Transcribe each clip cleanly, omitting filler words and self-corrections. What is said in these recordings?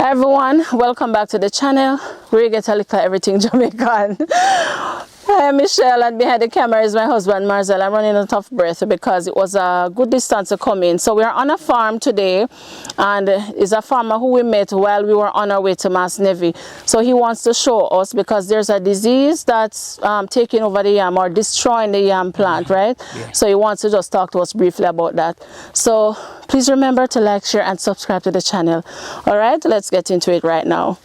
Hi everyone, welcome back to the channel. We get a Likkle Everyting Jamaican. I am Michelle and behind the camera is my husband Marcel. I'm running out of breath because it was a good distance to come in. So we're on a farm today, and it's a farmer who we met while we were on our way to Mass Navy. So he wants to show us because there's a disease that's taking over the yam or destroying the yam plant, right? Yeah. So he wants to just talk to us briefly about that. So please remember to like, share and subscribe to the channel. All right, let's get into it right now.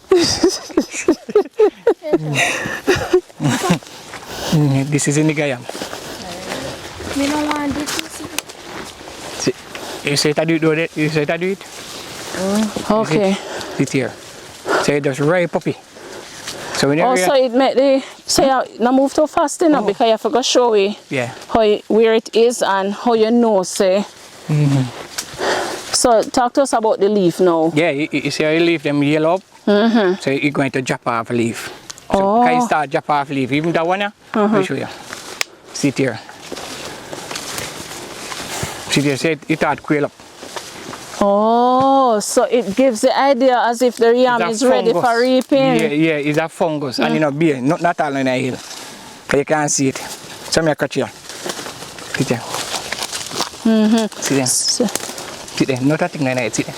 This is in the yam. We don't want this. You say to do it. You say to do it. Okay. Sit here. Say just right puppy. So when also it make the say now move too fast enough because you forgot show you where it is and how you know say. So talk to us about the leaf now. Yeah, you see how you leaf them yellow up. So you're going to drop off a leaf. So can you start drop off leaf? Even that one, I'll show you. Sit here. Sit here, say it start quail up. Oh, so it gives the idea as if the yam is ready for reaping. Yeah, it's a fungus. And you know, beer, not all in the hill. But you can't see it. So I'm going to cut you. Sit here. Sit there. Sit there. Not a thing like that. Sit there.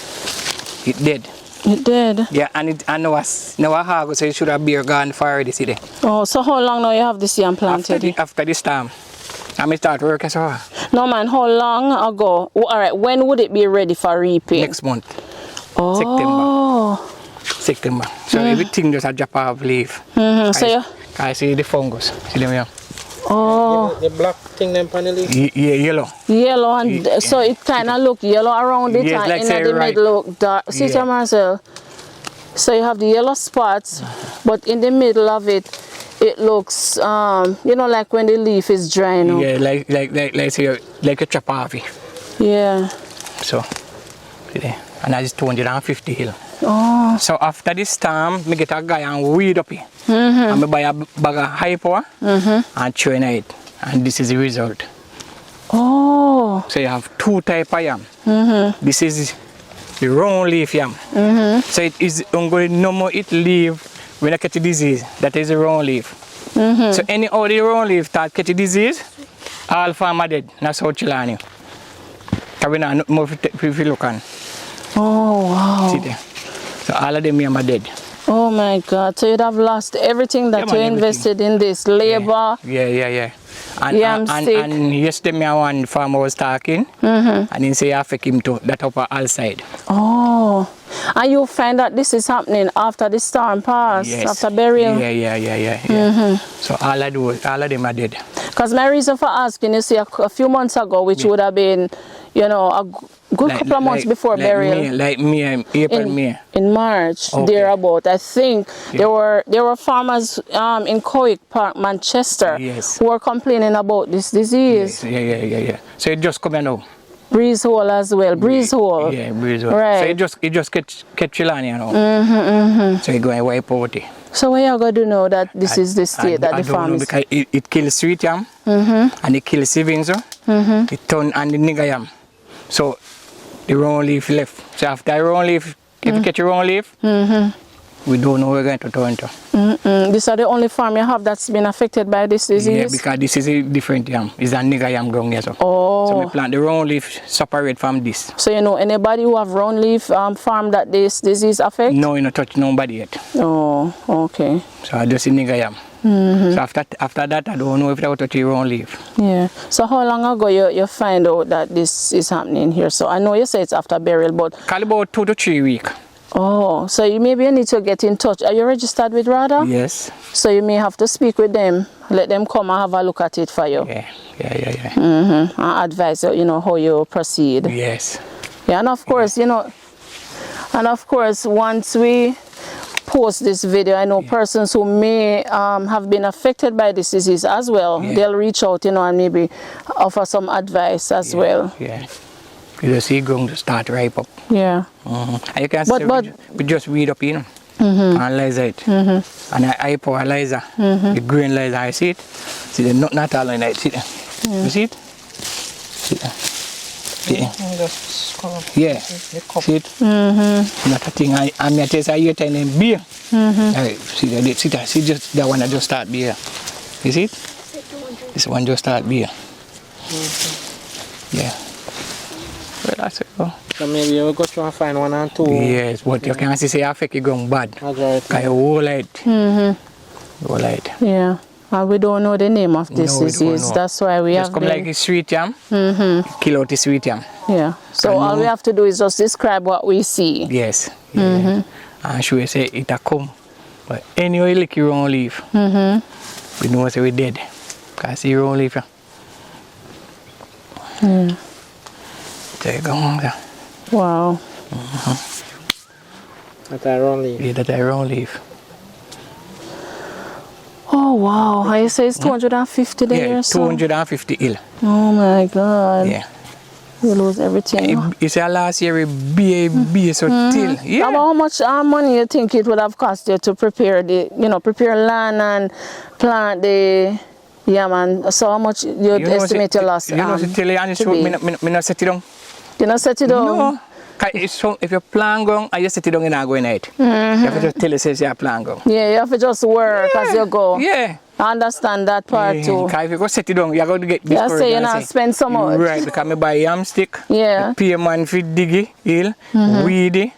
It's dead. It did? Yeah, and now I have, so you should have beer gone for already, see there. Oh, so how long now you have this yam planted? After this time. I may start working so hard. No man, how long ago? Oh, all right, when would it be ready for reaping? Next month. Oh. September. So everything just a drop off leaf. So I see the fungus. See them here. Oh. The black thing them on the leaf? Yeah, yellow. Yellow, and so it kind of look yellow around it, yes, and like in the middle look dark. See, Marcel? So you have the yellow spots, but in the middle of it, it looks, you know, like when the leaf is drying up. Yeah, like a chop off. Yeah. So, see there. And I just 250 hill. Oh. So after this time, I get a guy and weed up here. And I buy a bag of high power and train it. And this is the result. Oh. So you have two types of yam. This is the round leaf yam. So it is only no more it leaf when I catch a disease. That is the round leaf. So any other round leaf that catch a disease, all farmer dead. That's how Chilani. Because not more if you look on. Oh wow. See there. So all of them are dead. Oh my God! So you'd have lost everything that you invested in this labor. Yeah. And yesterday one farmer was talking, and he say affect him to that upper all side. Oh, and you find that this is happening after the storm pass, after burial. Yeah. So all of them are dead. Because my reason for asking, you see, a few months ago, which would have been, you know, a good couple of months before burial. April, May. In March, thereabout. I think there were farmers in Cowick Park, Manchester, who were complaining about this disease. Yeah. So it just coming out. Breeze hole as well. Breeze hole. Yeah, breeze hole. Right. So it just catch Chilani, you know. So it go and wipe out it. So what you got to know that this is the state that the farm is? Because it kills sweet yam and it kills savings. It turn and the nigger yam. So the round leaf left. So after the round leaf, if you catch a round leaf, we don't know where we're going to turn to. These are the only farm you have that's been affected by this disease? Yeah, because this is a different yam. It's a nigger yam ground here. So. Oh. So we plant the round leaf separate from this. So you know anybody who have round leaf farm that this disease affect? No, you don't touch nobody yet. Oh, okay. So I just see nigger yam. So after that, I don't know if I will touch a round leaf. Yeah. So how long ago you find out that this is happening here? So I know you say it's after burial, but... Call about 2 to 3 weeks. Oh, so you maybe need to get in touch. Are you registered with RADA? Yes. So you may have to speak with them, let them come and have a look at it for you. Yeah. And advise you, you know, how you proceed. Yes. Yeah, and of course, you know, once we post this video, I know persons who may have been affected by this disease as well, they'll reach out, you know, and maybe offer some advice as well. Yeah. You see going to start ripe up. Yeah. And you can see we just weed up, you know, analyze it. And I pour analyzer, the green laser, I see it. See the not all in it, see it? You see it? See it? Yeah. Just come up. Yeah. See it? Not a thing. I may taste a year time in beer. See that? See just that one I just start beer. You see it? This one just start beer. Yeah. Well, that's it. Oh. So maybe you will go through and find 1 and 2. Yes, but you can't say I fake it going bad. That's right. Because you whole light. Whole light. Yeah. And we don't know the name of this No, we don't disease. know. That's why we Just have come been... like a sweet yam. Kill out the sweet yam. Yeah. So all we have to do is just describe what we see. Yes. Yeah. And she will say it a come. But anyway, like you won't leave. We know say we dead. Because you won't leave. There you go. Wow. That I wrong leave. Yeah, that I won't leave. Oh, wow. How you say it's 250 there Yeah, or so? 250 ill. Oh, my God. Yeah. We lose everything. It's a last year be so till. Yeah. About how much money you think it would have cost you to prepare prepare land and plant the yam, and so how much you'd estimate your loss? You know, tell you honest truth, me not set it down. You not set it down? No. If you plan going, I just set it down and I go in it. You have to just tell you say you plan going. Yeah, you have to just work as you go. Yeah. I understand that part too. Because if you go set it down, you're going to get You discouraged. say you not spend so much. Right, because I buy yam stick, Yeah. I pay man for diggy, hill, weedy,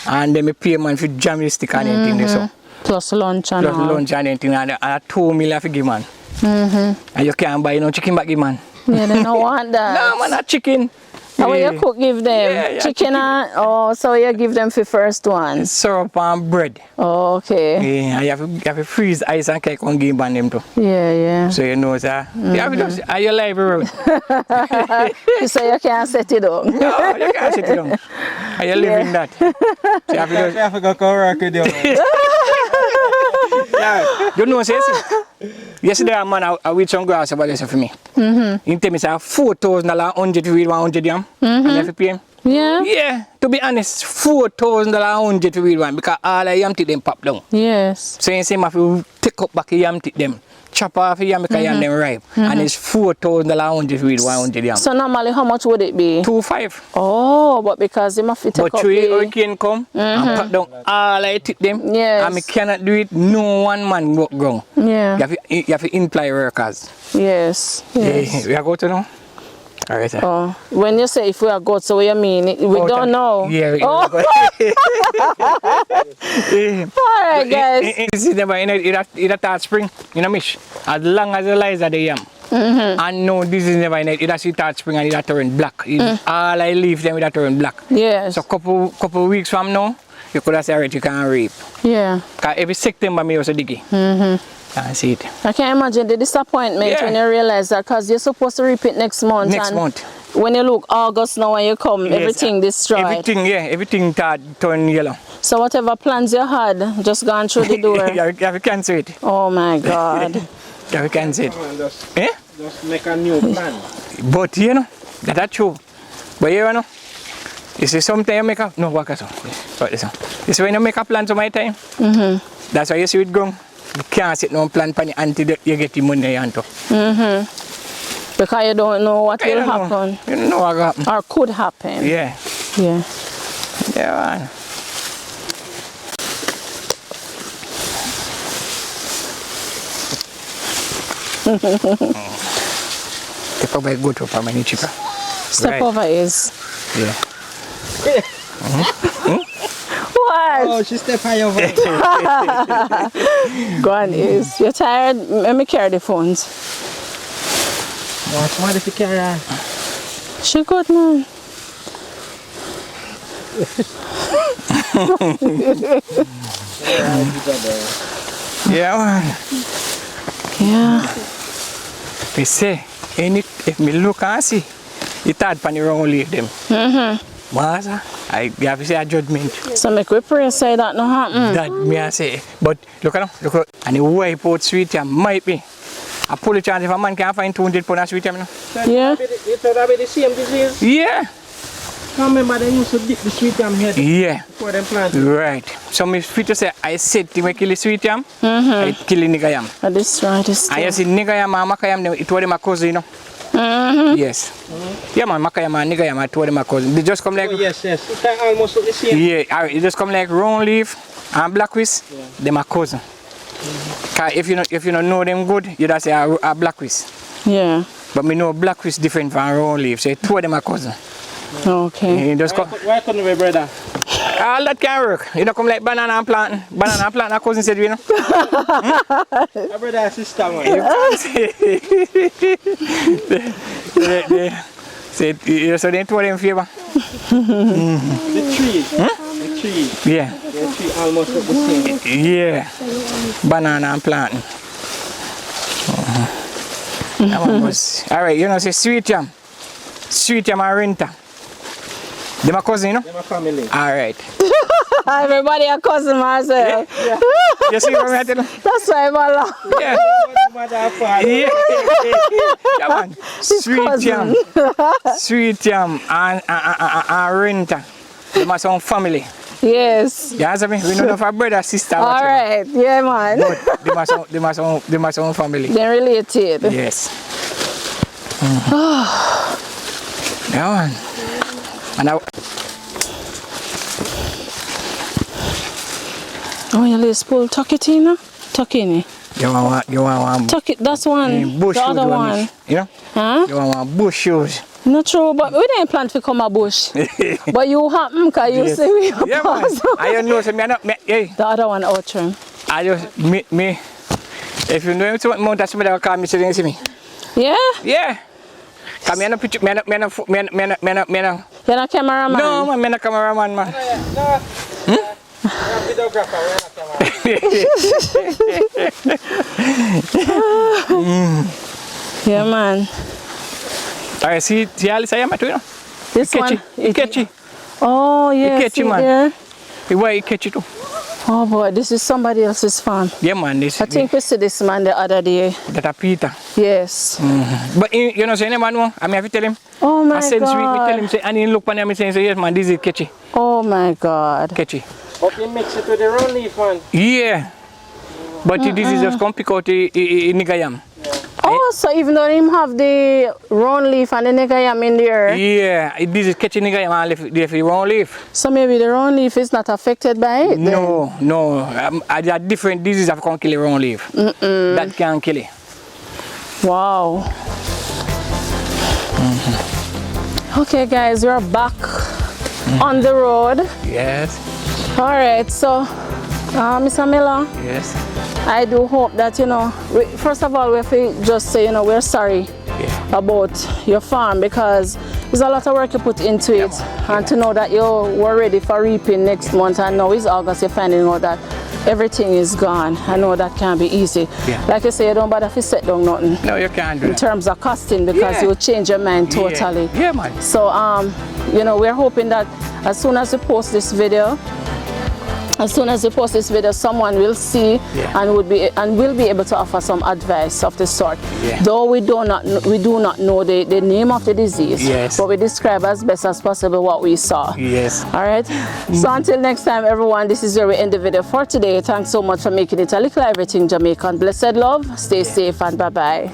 and then I pay man for jam the stick and anything. So. Plus lunch and Plus all. lunch and anything, and 2 million for give man. And you can't buy no chicken back give man. Yeah, they don't want that. No, man, not chicken. And what you cook give them? Yeah, chicken and, so you give them for first one. Syrup and bread. Oh, okay. Yeah, and you have to freeze ice and cake and give them too. Yeah. So you know, sir. You have to just, are you live road? You say you can't set it up. No, you can't sit down. Are you living that? So you have to just, I have to go work with you. you know, say, yesterday, a man, I with some grass about this for me. He tell me, say, $4,000 100 to read 100 yam. And you have to pay him. Yeah? Yeah, to be honest, $4,000 100 to read one because all the yam take them pop down. Yes. So you say, if you take up back the yam take them, chop off the yam because yam them ripe. And it's $4,000 100 to read 100 yam. So normally how much would it be? 2.5. Oh, but because you must take But up three the... hurricane come and pop down all I take them. Yes. And I cannot do it, no one man work ground. Yeah. You have to employ workers. Yes. Yeah, we are going to know. All right, sir. Oh, when you say if we are good, so what you mean? We don't know. Yeah. Oh. All right, guys. This is never it start spring, you know, mish. As long as the lies are the yam. And no, this is never it has start spring and it turn black. All I leave them it turn black. Yes. So couple weeks from now, you could have said alright, you can reap. Yeah. Cause every September me also diggy. I see it. I can imagine the disappointment when you realize that, because you're supposed to repeat next month. Next month. When you look August now when you come, Yes, everything destroyed. Everything turn yellow. So whatever plans you had, just gone through the door. You have to cancel it. Oh my God. You have to cancel it. Just make a new plan. But you know, that's true. But you know, you see sometimes you make a, no, what is this when you make a plan to my time, that's why you see it going. You can't sit no plan pan until you get the money into. Because you don't know what will happen. You don't know what will happen. Or could happen. Yeah. Yeah. Yeah, man. Step over go to many cheaper. Step over is. Yeah. What? Oh, she step high over. Go on, is. You're tired? Let me carry the phones. What's more if you carry her? She good, man. Yeah, man. Yeah. They say, if me look and see, it's hard for the wrong leave them. Master, I have to say a judgment. So make we pray say that no happen. That me I say. But look at them, look at and the wipe out sweet yam might be. I pull a chance if a man can find 200 pounds of sweet yam. Yeah. It would be the same disease. Yeah. I remember they used to dip the sweet yam head Yeah. before them planted. Right. So me fit to say I said to kill the sweet yam, I kill the nigga yam. This right is. And you see nigga yam and maka yam, it was my cousin, you know. Yes. Yeah, man, Makaya man, nigga, man, two of them are cousin. They just come like Oh, yes. It can almost look the same. yeah, alright, it just come like round leaf and black whisk. Them are cousin. Cause if you don't know them good, you just say a black whisk. Yeah. But me know black whisk different from round leaf, so two of them are cousin. Okay. You just come. Why couldn't we, brother? All that can work. You know, come like banana and planting. Banana and planting, cousin said, you know. My brother and sister, man. You can't say. So they two of them favor. The trees. The trees. Yeah. The tree almost look the same. Yeah. Banana and planting. That one was. Alright, you know, say sweet yam. Sweet yam and renter. They my cousin, you know? They're my family. Alright. Everybody a cousin myself. Yeah. You see what I'm telling you? That's why I'm laugh. Yeah. Mother and father. Yeah. Yeah, man. Sweet yam. Sweet yam and renter. They my some family. Yes. You answer me? We know of our brother, sister, All whatever. right. Yeah, man. But they must own family. They're related. Yes. Yeah, man. And I, Oh, you let's pull tuck it in. Tuck in. you want one Tuck it. That's one. bush The shoes other one. this, you know? Huh? You want one bush shoes. Not true, but we didn't plan to come a bush. But you happen because you Yes. say we are Yeah, man. pass. I don't know, so hey, The other one out trim. I just, me, if you know him too much, that's somebody will call me so they see me. Yeah? Yeah. Come here, no picture, me no. You're not cameraman? No, man, me no cameraman, man. No. I'm a videographer. We're not camera. Yeah, man. Alright, see Alice, I am at you know? This one? Catchy. Oh, yeah. catchy, see man. there? Why catchy too? Oh, boy. This is somebody else's farm. Yeah, man, this I think we see this man the other day. that a Peter. Yes. But you know, say any man, I mean, have to tell him. Oh, my I send sweet, me tell God. him, say, and he look on him and say, yes, man, this is catchy. Oh, my God. Catchy. Hope you mix it with the round leaf, man. Yeah. But this is just come pick out the nigga yam. Oh, so even though him have the round leaf and the nigga yam in there, Yeah, this is catchy nigga yam and left the round leaf. so maybe the round leaf is not affected by it then? No. There are different diseases that can kill the round leaf. That can kill it. Wow. Okay, guys, we're back on the road. Yes. All right, so, Mr. Miller, Yes. I do hope that, you know, first of all, we have to just say, you know, we're sorry about your farm because there's a lot of work you put into it. And to know that you were ready for reaping next month and now it's August, you're finding out that everything is gone. I know that can't be easy. Yeah. Like I say, you don't bother if you set down nothing No, you can't do in that. terms of costing because you will change your mind totally. Yeah, man. So, you know, we're hoping that as soon as we post this video, someone will see and will be able to offer some advice of the sort. Yeah. Though we do not know the name of the disease, Yes. but we describe as best as possible what we saw. Yes. All right. So until next time, everyone, this is where we end the video for today. Thanks so much for making it a little everything Jamaican. Blessed love. Stay safe and bye bye.